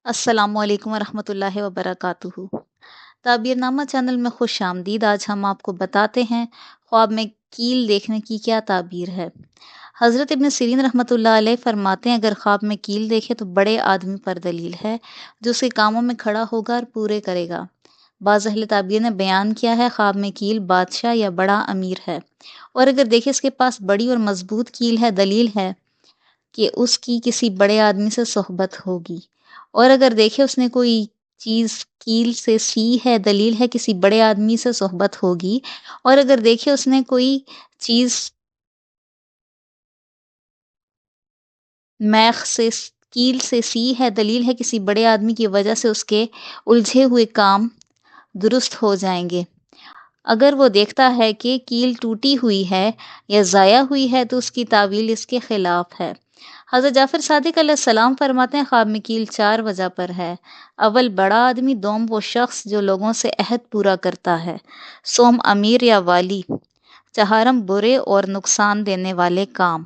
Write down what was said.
السلام علیکم ورحمۃ اللہ وبرکاتہ۔ تعبیر نامہ چینل میں خوش آمدید۔ آج ہم آپ کو بتاتے ہیں خواب میں کیل دیکھنے کی کیا تعبیر ہے۔ حضرت ابن سیرین رحمۃ اللہ علیہ فرماتے ہیں اگر خواب میں کیل دیکھے تو بڑے آدمی پر دلیل ہے جو اس کے کاموں میں کھڑا ہوگا اور پورے کرے گا۔ بعض اہل تعبیر نے بیان کیا ہے خواب میں کیل بادشاہ یا بڑا امیر ہے، اور اگر دیکھے اس کے پاس بڑی اور مضبوط کیل ہے، دلیل ہے کہ اس کی کسی بڑے آدمی سے صحبت ہوگی، اور اگر دیکھے اس نے کوئی چیز کیل سے سی ہے، دلیل ہے کسی بڑے آدمی سے صحبت ہوگی، اور اگر دیکھے اس نے کوئی چیز میخ سے کیل سے سی ہے، دلیل ہے کسی بڑے آدمی کی وجہ سے اس کے الجھے ہوئے کام درست ہو جائیں گے۔ اگر وہ دیکھتا ہے کہ کیل ٹوٹی ہوئی ہے یا ضائع ہوئی ہے تو اس کی تعویل اس کے خلاف ہے۔ حضرت جعفر صادق علیہ السلام فرماتے ہیں خواب میں کیل 4 وجہ پر ہے۔ اول بڑا آدمی، دوم وہ شخص جو لوگوں سے عہد پورا کرتا ہے، سوم امیر یا والی، چہارم برے اور نقصان دینے والے کام۔